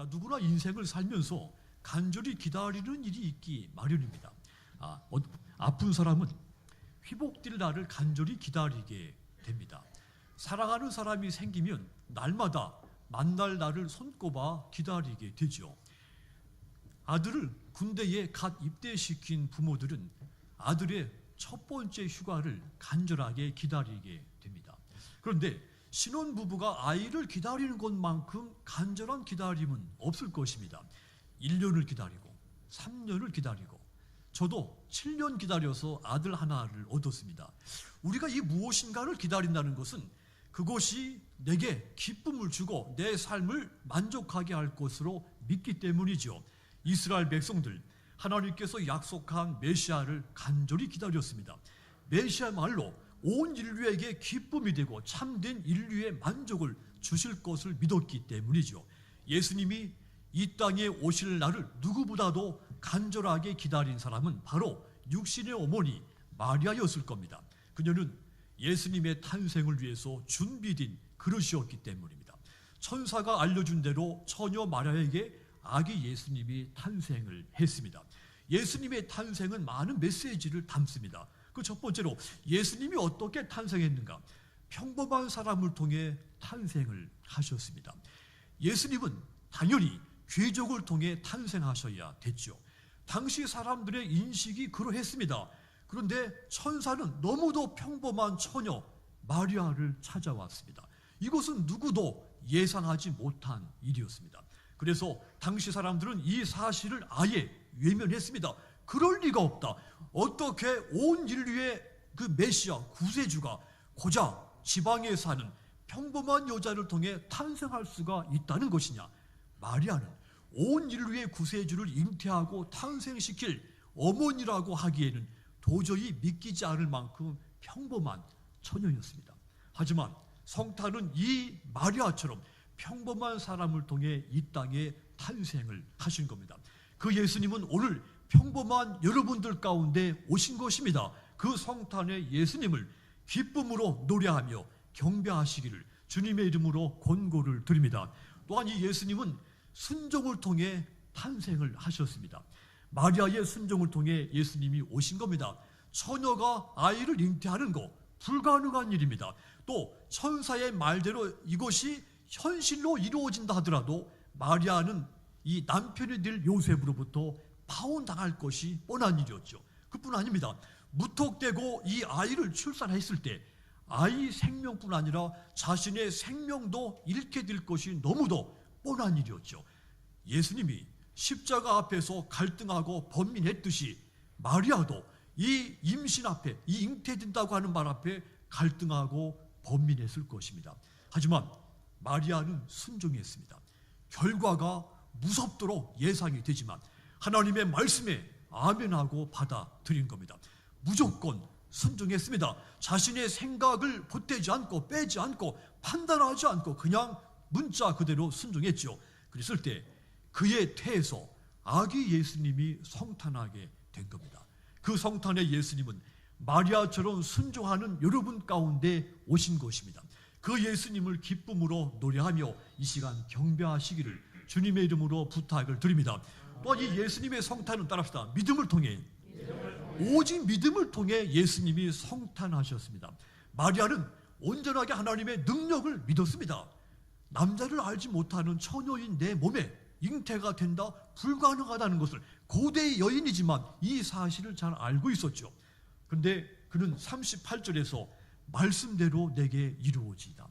자, 누구나 인생을 살면서 간절히 기다리는 일이 있기 마련입니다. 아픈 사람은 회복될 날을 간절히 기다리게 됩니다. 사랑하는 사람이 생기면 날마다 만날 날을 손꼽아 기다리게 되죠. 아들을 군대에 갓 입대시킨 부모들은 아들의 첫 번째 휴가를 간절하게 기다리게 됩니다. 그런데 신혼부부가 아이를 기다리는 것만큼 간절한 기다림은 없을 것입니다. 1년을 기다리고 3년을 기다리고 저도 7년 기다려서 아들 하나를 얻었습니다. 우리가 이 무엇인가를 기다린다는 것은 그것이 내게 기쁨을 주고 내 삶을 만족하게 할 것으로 믿기 때문이죠. 이스라엘 백성들, 하나님께서 약속한 메시아를 간절히 기다렸습니다. 메시아말로 온 인류에게 기쁨이 되고 참된 인류의 만족을 주실 것을 믿었기 때문이죠. 예수님이 이 땅에 오실 날을 누구보다도 간절하게 기다린 사람은 바로 육신의 어머니 마리아였을 겁니다. 그녀는 예수님의 탄생을 위해서 준비된 그릇이었기 때문입니다. 천사가 알려준 대로 처녀 마리아에게 아기 예수님이 탄생을 했습니다. 예수님의 탄생은 많은 메시지를 담습니다. 그 첫 번째로 예수님이 어떻게 탄생했는가? 평범한 사람을 통해 탄생을 하셨습니다. 예수님은 당연히 귀족을 통해 탄생하셔야 됐죠. 당시 사람들의 인식이 그러했습니다. 그런데 천사는 너무도 평범한 처녀 마리아를 찾아왔습니다. 이것은 누구도 예상하지 못한 일이었습니다. 그래서 당시 사람들은 이 사실을 아예 외면했습니다. 그럴 리가 없다. 어떻게 온 인류의 그 메시아 구세주가 고작 지방에 사는 평범한 여자를 통해 탄생할 수가 있다는 것이냐? 마리아는 온 인류의 구세주를 잉태하고 탄생시킬 어머니라고 하기에는 도저히 믿기지 않을 만큼 평범한 처녀였습니다. 하지만 성탄은 이 마리아처럼 평범한 사람을 통해 이 땅에 탄생을 하신 겁니다. 그 예수님은 오늘 평범한 여러분들 가운데 오신 것입니다. 그 성탄의 예수님을 기쁨으로 노래하며 경배하시기를 주님의 이름으로 권고를 드립니다. 또한 이 예수님은 순종을 통해 탄생을 하셨습니다. 마리아의 순종을 통해 예수님이 오신 겁니다. 처녀가 아이를 잉태하는 것 불가능한 일입니다. 또 천사의 말대로 이것이 현실로 이루어진다 하더라도 마리아는 이 남편이 될 요셉으로부터 파혼당할 것이 뻔한 일이었죠. 그뿐 아닙니다. 무턱대고 이 아이를 출산했을 때 아이 생명뿐 아니라 자신의 생명도 잃게 될 것이 너무도 뻔한 일이었죠. 예수님이 십자가 앞에서 갈등하고 번민했듯이 마리아도 이 임신 앞에, 이 잉태된다고 하는 말 앞에 갈등하고 번민했을 것입니다. 하지만 마리아는 순종했습니다. 결과가 무섭도록 예상이 되지만 하나님의 말씀에 아멘하고 받아들인 겁니다. 무조건 순종했습니다. 자신의 생각을 보태지 않고 빼지 않고 판단하지 않고 그냥 문자 그대로 순종했죠. 그랬을 때 그의 태에서 아기 예수님이 성탄하게 된 겁니다. 그 성탄의 예수님은 마리아처럼 순종하는 여러분 가운데 오신 것입니다. 그 예수님을 기쁨으로 노래하며 이 시간 경배하시기를 주님의 이름으로 부탁을 드립니다. 또한 이 예수님의 성탄은 따라합시다. 믿음을 통해, 오직 믿음을 통해 예수님이 성탄하셨습니다. 마리아는 온전하게 하나님의 능력을 믿었습니다. 남자를 알지 못하는 처녀인 내 몸에 잉태가 된다? 불가능하다는 것을 고대의 여인이지만 이 사실을 잘 알고 있었죠. 그런데 그는 38절에서 말씀대로 내게 이루어지다.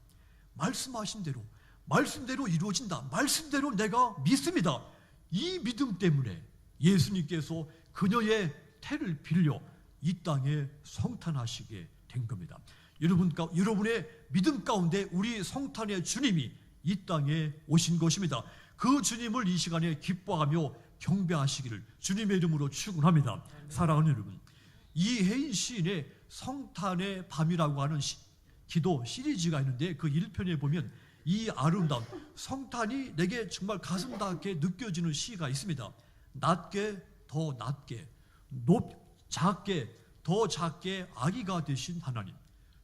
말씀하신 대로, 말씀대로 이루어진다. 말씀대로 내가 믿습니다. 이 믿음 때문에 예수님께서 그녀의 태를 빌려 이 땅에 성탄하시게 된 겁니다. 여러분의 믿음 가운데 우리 성탄의 주님이 이 땅에 오신 것입니다. 그 주님을 이 시간에 기뻐하며 경배하시기를 주님의 이름으로 축원합니다. 사랑하는 여러분, 이혜인 시인의 성탄의 밤이라고 하는 기도 시리즈가 있는데 그 1편에 보면 이 아름다운 성탄이 내게 정말 가슴 닿게 느껴지는 시가 있습니다. 낮게 더 낮게, 작게 더 작게 아기가 되신 하나님,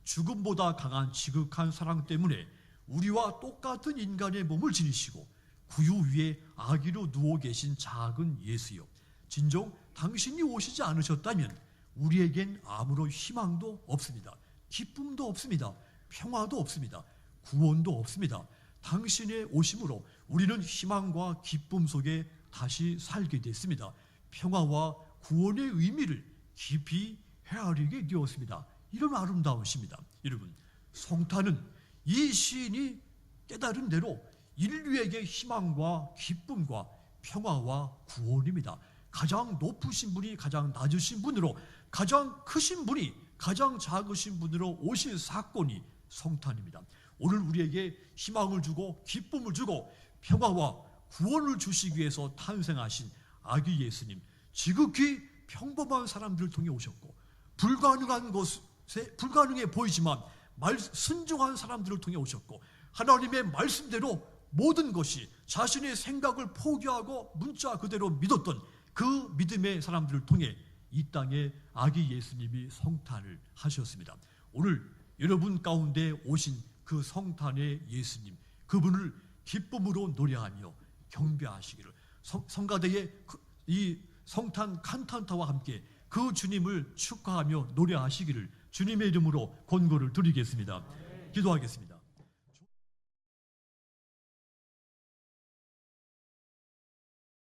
죽음보다 강한 지극한 사랑 때문에 우리와 똑같은 인간의 몸을 지니시고 부유 위에 아기로 누워 계신 작은 예수여, 진정 당신이 오시지 않으셨다면 우리에겐 아무런 희망도 없습니다. 기쁨도 없습니다. 평화도 없습니다. 구원도 없습니다. 당신의 오심으로 우리는 희망과 기쁨 속에 다시 살게 됐습니다. 평화와 구원의 의미를 깊이 헤아리게 되었습니다. 이런 아름다운 시입니다. 여러분, 성탄은 이 시인이 깨달은 대로 인류에게 희망과 기쁨과 평화와 구원입니다. 가장 높으신 분이 가장 낮으신 분으로, 가장 크신 분이 가장 작으신 분으로 오실 사건이 성탄입니다. 오늘 우리에게 희망을 주고 기쁨을 주고 평화와 구원을 주시기 위해서 탄생하신 아기 예수님, 지극히 평범한 사람들을 통해 오셨고, 불가능해 보이지만 순종한 사람들을 통해 오셨고, 하나님의 말씀대로 모든 것이 자신의 생각을 포기하고 문자 그대로 믿었던 그 믿음의 사람들을 통해 이 땅에 아기 예수님이 성탄을 하셨습니다. 오늘 여러분 가운데 오신 그 성탄의 예수님, 그분을 기쁨으로 노래하며 경배하시기를, 성가대의 이 성탄 칸탄타와 함께 그 주님을 축하하며 노래하시기를 주님의 이름으로 권고를 드리겠습니다. 기도하겠습니다.